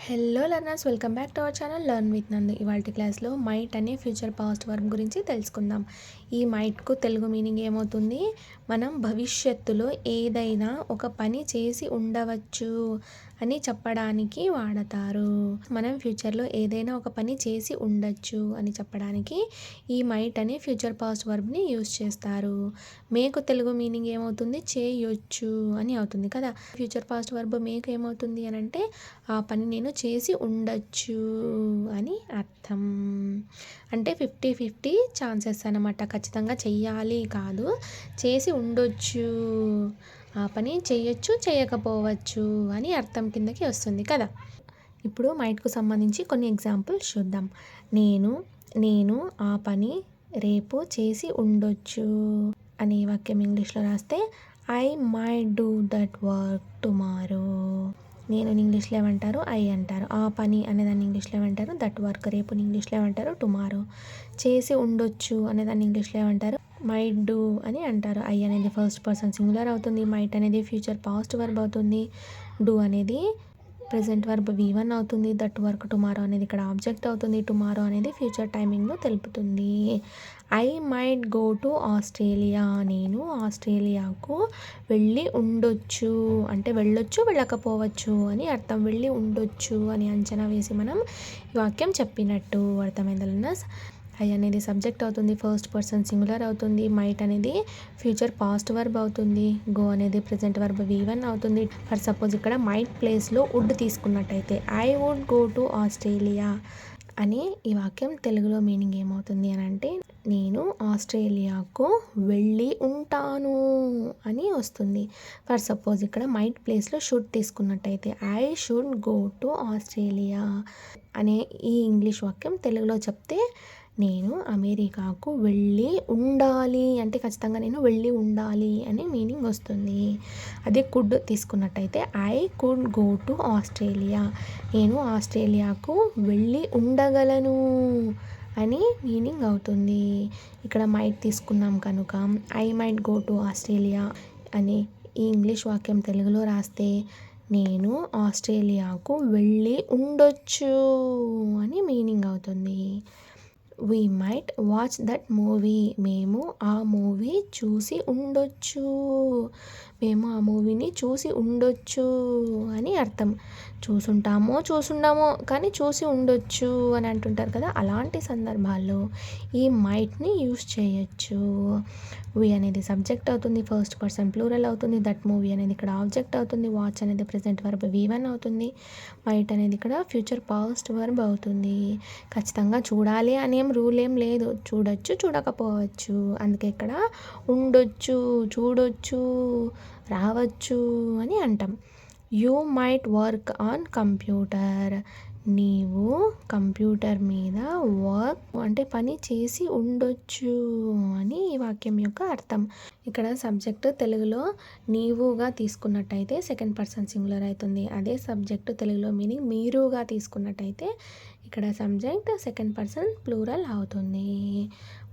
Hello learners, welcome back to our channel learn with నందు. ఇవాళ క్లాస్లో మైట్ అనే ఫ్యూచర్ పాస్ట్ వర్బ్ గురించి తెలుసుకుందాం. ఈ మైట్కు తెలుగు మీనింగ్ ఏమవుతుంది? మనం భవిష్యత్తులో ఏదైనా ఒక పని చేసి ఉండవచ్చు అని చెప్పడానికి వాడతారు. మనం ఫ్యూచర్లో ఏదైనా ఒక పని చేసి ఉండొచ్చు అని చెప్పడానికి ఈ మైట్ అనే ఫ్యూచర్ పాస్ట్ వర్బ్ని యూస్ చేస్తారు. మేకు తెలుగు మీనింగ్ ఏమవుతుంది? చేయొచ్చు అని అవుతుంది కదా. ఫ్యూచర్ పాస్ట్ వర్బ్ మేకు ఏమవుతుంది అని అంటే ఆ పని నేను చేసి ఉండొచ్చు అని అర్థం. అంటే 50-50 ఛాన్సెస్ అన్నమాట. ఖచ్చితంగా చెయ్యాలి కాదు, చేసి ఉండొచ్చు, ఆ పని చేయొచ్చు చేయకపోవచ్చు అని అర్థం కిందకి వస్తుంది కదా. ఇప్పుడు మైట్కు సంబంధించి కొన్ని ఎగ్జాంపుల్స్ చూద్దాం. నేను నేను ఆ పని రేపు చేసి ఉండొచ్చు అనే వాక్యం ఇంగ్లీష్లో రాస్తే I might do that work tomorrow. నేను ఇంగ్లీష్లో ఏమంటారు? ఐ అంటారు. ఆ పని అనేదాన్ని ఇంగ్లీష్లో ఏమంటారు? That work. రేపు ఇంగ్లీష్లో ఏమంటారు? టుమారో. చేసి ఉండొచ్చు అనేదాన్ని ఇంగ్లీష్లో ఏమంటారు? మైట్ డూ అని అంటారు. ఐ అనేది ఫస్ట్ పర్సన్ సింగులర్ అవుతుంది, మైట్ అనేది ఫ్యూచర్ పాస్ట్ వర్బ్ అవుతుంది, డూ అనేది ప్రెజెంట్ వర్బ్ V1 అవుతుంది, దట్ వర్క్ టుమారో అనేది ఇక్కడ ఆబ్జెక్ట్ అవుతుంది, టుమారో అనేది ఫ్యూచర్ టైమింగ్ను తెలుపుతుంది. I might go to Australia. నేను ఆస్ట్రేలియాకు వెళ్ళి ఉండొచ్చు అంటే వెళ్ళొచ్చు వెళ్ళకపోవచ్చు అని అర్థం. వెళ్ళి ఉండొచ్చు అని అంచనా వేసి మనం ఈ వాక్యం చెప్పినట్టు అర్థమైందలన్నా. ఐ అనేది సబ్జెక్ట్ అవుతుంది, ఫస్ట్ పర్సన్ సింగులర్ అవుతుంది, మైట్ అనేది ఫ్యూచర్ పాస్ట్ వర్బ్ అవుతుంది, గో అనేది ప్రెజెంట్ వర్బ్ V1 అవుతుంది. ఫర్ సపోజ్ ఇక్కడ మైట్ ప్లేస్లో వుడ్ తీసుకున్నట్టయితే I would go to Australia అని ఈ వాక్యం తెలుగులో మీనింగ్ ఏమవుతుంది అని అంటే నేను ఆస్ట్రేలియాకు వెళ్ళి ఉంటాను అని వస్తుంది. ఫర్ సపోజ్ ఇక్కడ మైట్ ప్లేస్లో షుడ్ తీసుకున్నట్టయితే I should go to Australia అనే ఈ ఇంగ్లీష్ వాక్యం తెలుగులో చెప్తే నేను అమెరికాకు వెళ్ళి ఉండాలి అంటే ఖచ్చితంగా నేను వెళ్ళి ఉండాలి అనే మీనింగ్ వస్తుంది. అదే కుడ్ తీసుకున్నట్టయితే I could go to Australia. నేను ఆస్ట్రేలియాకు వెళ్ళి ఉండగలను అని మీనింగ్ అవుతుంది. ఇక్కడ మైట్ తీసుకున్నాం కనుక I might go to Australia అని ఈ ఇంగ్లీష్ వాక్యం తెలుగులో రాస్తే నేను ఆస్ట్రేలియాకు వెళ్ళి ఉండొచ్చు అని మీనింగ్ అవుతుంది. We might watch that movie. మేము ఆ మూవీ చూసి ఉండొచ్చు. మేము ఆ మూవీని చూసి ఉండొచ్చు అని అర్థం. చూసుండామో కానీ చూసి ఉండొచ్చు అని అంటుంటారు కదా, అలాంటి సందర్భాల్లో ఈ మైట్ని యూస్ చేయొచ్చు. వి అనేది సబ్జెక్ట్ అవుతుంది, ఫస్ట్ పర్సన్ ప్లూరల్ అవుతుంది, దట్ మూవీ అనేది ఇక్కడ ఆబ్జెక్ట్ అవుతుంది, వాచ్ అనేది ప్రెజెంట్ వర్బ్ V1 అవుతుంది, మైట్ అనేది ఇక్కడ ఫ్యూచర్ పాస్ట్ వర్బ్ అవుతుంది. ఖచ్చితంగా చూడాలి అనేం రూల్ ఏం లేదు, చూడొచ్చు చూడకపోవచ్చు. అందుకే ఇక్కడ ఉండొచ్చు, చూడొచ్చు, రావచ్చు అని అంటాం. You might work on computer. నీవు కంప్యూటర్ మీద వర్క్ అంటే పని చేసి ఉండొచ్చు అని ఈ వాక్యం యొక్క అర్థం. ఇక్కడ సబ్జెక్టు తెలుగులో నీవుగా తీసుకున్నట్టయితే సెకండ్ పర్సన్ సింగులర్ అవుతుంది. అదే సబ్జెక్టు తెలుగులో మీనింగ్ మీరుగా తీసుకున్నట్టయితే ఇక్కడ సబ్జెక్ట్ సెకండ్ పర్సన్ ప్లూరల్ అవుతుంది.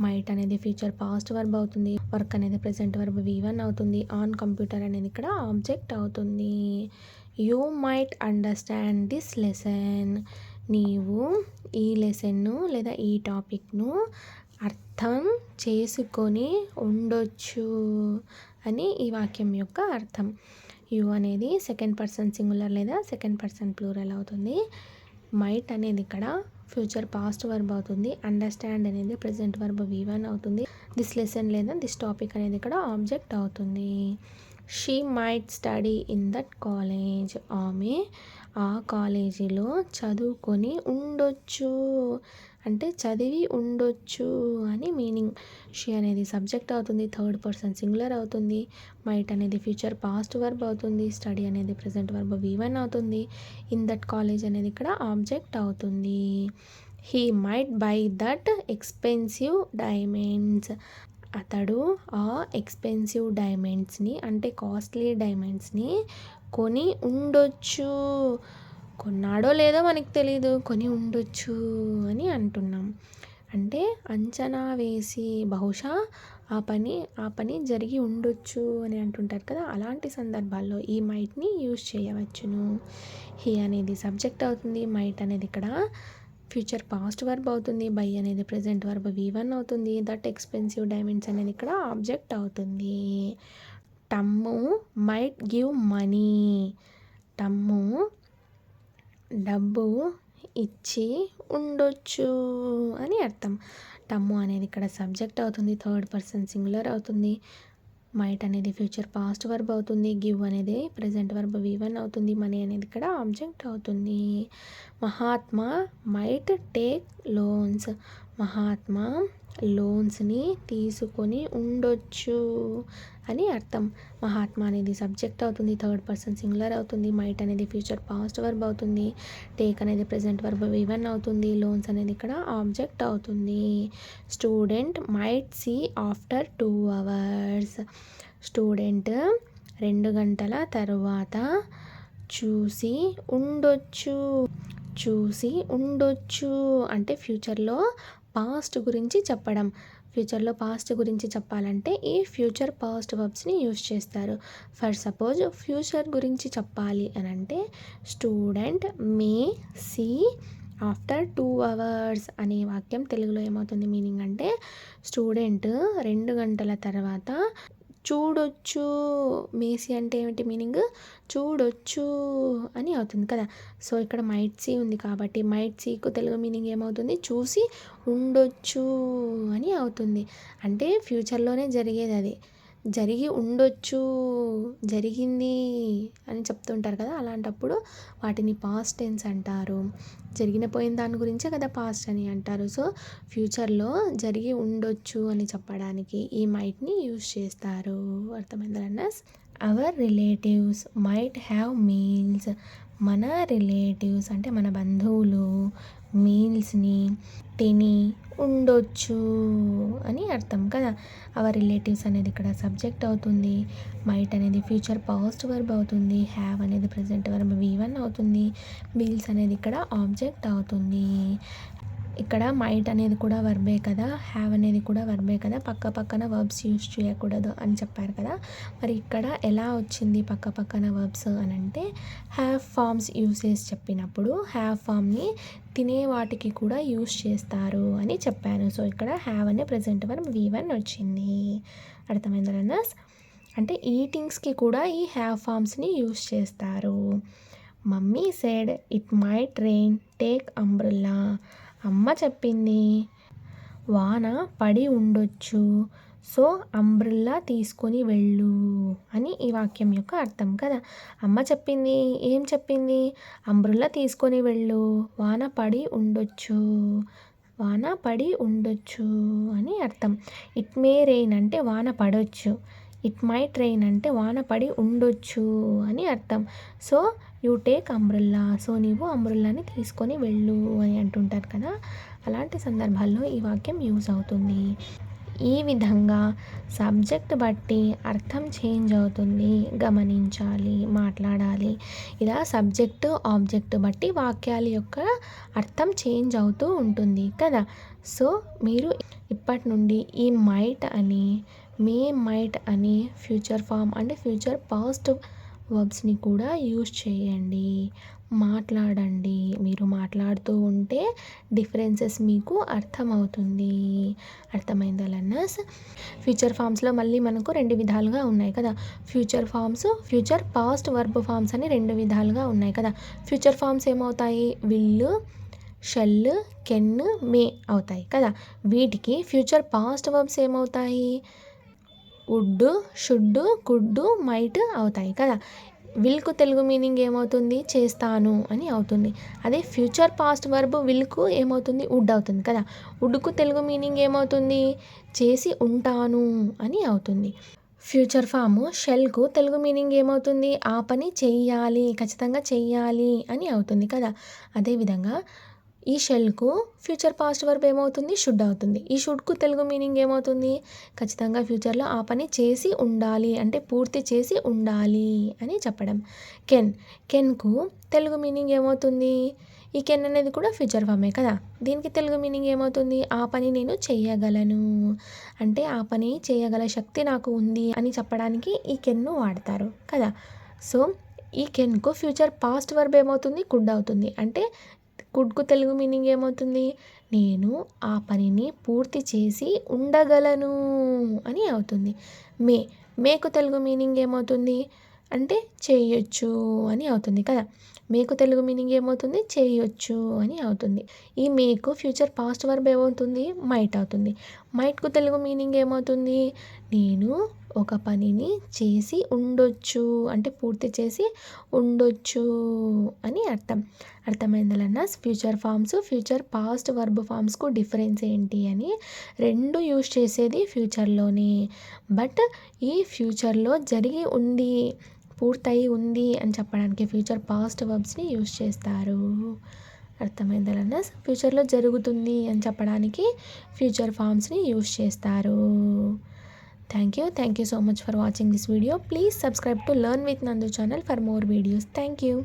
మైట్ అనేది ఫ్యూచర్ పాస్ట్ వర్బ్ అవుతుంది, వర్క్ అనేది ప్రెజెంట్ వర్బ్ V1 అవుతుంది, ఆన్ కంప్యూటర్ అనేది ఇక్కడ ఆబ్జెక్ట్ అవుతుంది. You might understand this lesson. నీవు ఈ లెసన్ను లేదా ఈ టాపిక్ను అర్థం చేసుకొని ఉండొచ్చు అని ఈ వాక్యం యొక్క అర్థం. యూ అనేది సెకండ్ పర్సన్ సింగులర్ లేదా సెకండ్ పర్సన్ ప్లూరల్ అవుతుంది. మైట్ అనేది ఇక్కడ ఫ్యూచర్ పాస్ట్ వర్బ్ అవుతుంది, అండర్స్టాండ్ అనేది ప్రెజెంట్ వర్బ్ V1 అవుతుంది, దిస్ లెసన్ లేదా దిస్ టాపిక్ అనేది ఇక్కడ ఆబ్జెక్ట్ అవుతుంది. She might study in that college. ఆమె ఆ కాలేజీలో చదువుకొని ఉండొచ్చు అంటే చదివి ఉండొచ్చు అని మీనింగ్. షీ అనేది సబ్జెక్ట్ అవుతుంది, థర్డ్ పర్సన్ సింగులర్ అవుతుంది, మైట్ అనేది ఫ్యూచర్ పాస్ట్ వర్బ్ అవుతుంది, స్టడీ అనేది ప్రెజెంట్ వర్బ్ V1 అవుతుంది, ఇన్ దట్ కాలేజ్ అనేది ఇక్కడ ఆబ్జెక్ట్ అవుతుంది. He might by that expensive diamonds. అతడు ఆ ఎక్స్పెన్సివ్ డైమండ్స్ని అంటే కాస్ట్లీ డైమండ్స్ని కొని ఉండొచ్చు. కొన్నాడో లేదో మనకి తెలీదు, కొని ఉండొచ్చు అని అంటున్నాం. అంటే అంచనా వేసి బహుశా ఆ పని జరిగి ఉండొచ్చు అని అంటుంటారు కదా, అలాంటి సందర్భాల్లో ఈ మైట్ని యూజ్ చేయవచ్చును. హీ అనేది సబ్జెక్ట్ అవుతుంది, మైట్ అనేది ఇక్కడ ఫ్యూచర్ పాస్ట్ వర్బ్ అవుతుంది, బై అనేది ప్రెజెంట్ వర్బ్ V1 అవుతుంది, దట్ ఎక్స్పెన్సివ్ డైమండ్స్ అనేది ఇక్కడ ఆబ్జెక్ట్ అవుతుంది. టమ్ము మైట్ గివ్ మనీ, టమ్ము డబ్బు ఇచ్చి ఉండొచ్చు అని అర్థం. టమ్ము అనేది ఇక్కడ సబ్జెక్ట్ అవుతుంది, థర్డ్ పర్సన్ సింగులర్ అవుతుంది. మైట్ అనేది ఫ్యూచర్ పాస్ట్ వర్బ్ అవుతుంది, గివ్ అనేది ప్రెజెంట్ వర్బ్ V1 అవుతుంది, మనీ అనేది ఇక్కడ ఆబ్జెక్ట్ అవుతుంది. Mahatma might take loans, Mahatma లోన్స్ని తీసుకొని ఉండొచ్చు అని అర్థం. మహాత్మా అనేది సబ్జెక్ట్ అవుతుంది, థర్డ్ పర్సన్ సింగులర్ అవుతుంది, మైట్ అనేది ఫ్యూచర్ పాస్ట్ వర్బ్ అవుతుంది, టేక్ అనేది ప్రెజెంట్ వర్బ్ V1 అవుతుంది, లోన్స్ అనేది ఇక్కడ ఆబ్జెక్ట్ అవుతుంది. Student might see after 2 hours, student 2 గంటల తర్వాత చూసి ఉండొచ్చు అంటే ఫ్యూచర్లో పాస్ట్ గురించి చెప్పడం. ఫ్యూచర్లో పాస్ట్ గురించి చెప్పాలంటే ఈ ఫ్యూచర్ పాస్ట్ వర్బ్స్ని యూజ్ చేస్తారు. ఫర్ సపోజ్ ఫ్యూచర్ గురించి చెప్పాలి అని అంటే student may see after 2 hours అనే వాక్యం తెలుగులో ఏమవుతుంది మీనింగ్ అంటే స్టూడెంట్ 2 గంటల తర్వాత చూడొచ్చు. మేసి అంటే ఏమిటి మీనింగ్, చూడొచ్చు అని అవుతుంది కదా. సో ఇక్కడ మైట్ సీ ఉంది కాబట్టి మైట్ సీకు తెలుగు మీనింగ్ ఏమవుతుంది, చూసి ఉండొచ్చు అని అవుతుంది. అంటే ఫ్యూచర్లోనే జరిగేది, అది జరిగి ఉండొచ్చు, జరిగింది అని చెప్తుంటారు కదా, అలాంటప్పుడు వాటిని పాస్ట్ టెన్స్ అంటారు. పోయిన దాని గురించే కదా పాస్ట్ అని అంటారు. సో ఫ్యూచర్లో జరిగి ఉండొచ్చు అని చెప్పడానికి ఈ మైట్ని యూజ్ చేస్తారు. అర్థమైందా learners? Hour relatives might have meals, మన రిలేటివ్స్ అంటే మన బంధువులు మీల్స్ని తిని ఉండొచ్చు అని అర్థం కదా. అవర్ రిలేటివ్స్ అనేది ఇక్కడ సబ్జెక్ట్ అవుతుంది, మైట్ అనేది ఫ్యూచర్ పాస్ట్ వర్బ్ అవుతుంది, హ్యావ్ అనేది ప్రెజెంట్ వర్బ్ V1 అవుతుంది, మీల్స్ అనేది ఇక్కడ ఆబ్జెక్ట్ అవుతుంది. ఇక్కడ మైట్ అనేది కూడా వర్బే కదా, హ్యావ్ అనేది కూడా వర్బే కదా, పక్కన వర్బ్స్ యూజ్ చేయకూడదు అని చెప్పారు కదా. మరి ఇక్కడ ఎలా వచ్చింది పక్కన వర్బ్స్ అని అంటే హ్యావ్ ఫార్మ్స్ యూసేజ్ చెప్పినప్పుడు హ్యావ్ ఫామ్ని తినే వాటికి కూడా యూజ్ చేస్తారు అని చెప్పాను. సో ఇక్కడ హ్యావ్ అనే ప్రెజెంట్ వర్బ్ V1 వచ్చింది. అర్థమైందా లెర్నర్స్? అంటే ఈటింగ్స్కి కూడా ఈ హ్యావ్ ఫార్మ్స్ని యూజ్ చేస్తారు. Mummy said it might rain take umbrella, అమ్మ చెప్పింది వాన పడి ఉండొచ్చు, సో అంబ్రెల్లా తీసుకొని వెళ్ళు అని ఈ వాక్యం యొక్క అర్థం కదా. అమ్మ చెప్పింది, ఏం చెప్పింది, అంబ్రెల్లా తీసుకొని వెళ్ళు, వాన పడి ఉండొచ్చు అని అర్థం. ఇట్ మే రెయిన్ అంటే వాన పడవచ్చు, ఇట్ మైట్ రెయిన్ అంటే వాన పడి ఉండొచ్చు అని అర్థం. So you take umbrella, so నీవు అంబ్రెల్లాని తీసుకొని వెళ్ళు అని అంటుంటారు కదా, అలాంటి సందర్భాల్లో ఈ వాక్యం యూజ్ అవుతుంది. ఈ విధంగా సబ్జెక్ట్ బట్టి అర్థం చేంజ్ అవుతుంది, గమనించాలి, మాట్లాడాలి. ఇలా సబ్జెక్టు ఆబ్జెక్ట్ బట్టి వాక్యాల యొక్క అర్థం చేంజ్ అవుతూ ఉంటుంది కదా. సో మీరు ఇప్పటి నుండి ఈ మైట్ అని, మే మైట్ అని ఫ్యూచర్ ఫామ్ అంటే ఫ్యూచర్ పాస్ట్ వర్బ్స్ని కూడా యూజ్ చేయండి, మాట్లాడండి. మీరు మాట్లాడుతూ ఉంటే డిఫరెన్సెస్ మీకు అర్థమవుతుంది. అర్థమైందా లెర్నర్స్? ఫ్యూచర్ ఫామ్స్లో మళ్ళీ మనకు 2 విధాలుగా ఉన్నాయి కదా. Future forms, future past verb forms అని 2 విధాలుగా ఉన్నాయి కదా. ఫ్యూచర్ ఫామ్స్ ఏమవుతాయి, విల్, షెల్, కెన్, మే అవుతాయి కదా. వీటికి ఫ్యూచర్ పాస్ట్ వర్బ్స్ ఏమవుతాయి, వుడ్, షుడ్, కుడ్, మైట్ అవుతాయి కదా. విల్కు తెలుగు మీనింగ్ ఏమవుతుంది, చేస్తాను అని అవుతుంది. అదే ఫ్యూచర్ పాస్ట్ వర్బ్ విల్కు ఏమవుతుంది, వుడ్ అవుతుంది కదా. వుడ్కు తెలుగు మీనింగ్ ఏమవుతుంది, చేసి ఉంటాను అని అవుతుంది. ఫ్యూచర్ ఫామ్ షెల్కు తెలుగు మీనింగ్ ఏమవుతుంది, ఆ పని చెయ్యాలి, ఖచ్చితంగా చెయ్యాలి అని అవుతుంది కదా. అదేవిధంగా ఈ షెల్కు ఫ్యూచర్ పాస్ట్ వర్బ్ ఏమవుతుంది, షుడ్ అవుతుంది. ఈ షుడ్కు తెలుగు మీనింగ్ ఏమవుతుంది, ఖచ్చితంగా ఫ్యూచర్లో ఆ పని చేసి ఉండాలి, అంటే పూర్తి చేసి ఉండాలి అని చెప్పడం. కెన్కు తెలుగు మీనింగ్ ఏమవుతుంది, ఈ కెన్ అనేది కూడా ఫ్యూచర్ ఫామే కదా, దీనికి తెలుగు మీనింగ్ ఏమవుతుంది, ఆ పని నేను చేయగలను, అంటే ఆ పని చేయగల శక్తి నాకు ఉంది అని చెప్పడానికి ఈ కెన్ను వాడతారు కదా. సో ఈ కెన్కు ఫ్యూచర్ పాస్ట్ వర్బ్ ఏమవుతుంది, కుడ్ అవుతుంది. అంటే కుడ్కు తెలుగు మీనింగ్ ఏమవుతుంది, నేను ఆ పనిని పూర్తి చేసి ఉండగలను అని అవుతుంది. మేకు తెలుగు మీనింగ్ ఏమవుతుంది అంటే చేయొచ్చు అని అవుతుంది కదా. మేకు తెలుగు మీనింగ్ ఏమవుతుంది, చేయొచ్చు అని అవుతుంది. ఈ మేకు ఫ్యూచర్ పాస్ట్ వర్బ్ ఏమవుతుంది, మైట్ అవుతుంది. మైట్కు తెలుగు మీనింగ్ ఏమవుతుంది, నేను ఒక పనిని చేసి ఉండొచ్చు, అంటే పూర్తి చేసి ఉండొచ్చు అని అర్థం. అర్థమైందలన్నా future forms, future past verb ఫామ్స్కు డిఫరెన్స్ ఏంటి అని. రెండు యూజ్ చేసేది ఫ్యూచర్లోనే, బట్ ఈ ఫ్యూచర్లో జరిగి ఉంది, పూర్తయి ఉంది అని చెప్పడానికి ఫ్యూచర్ పాస్ట్ వర్బ్స్ని యూజ్ చేస్తారు. అర్థమైందలన్నా ఫ్యూచర్లో జరుగుతుంది అని చెప్పడానికి ఫ్యూచర్ ఫామ్స్ని యూజ్ చేస్తారు. Thank you so much for watching this video. Please subscribe to Learn with Nandu channel for more videos. Thank you.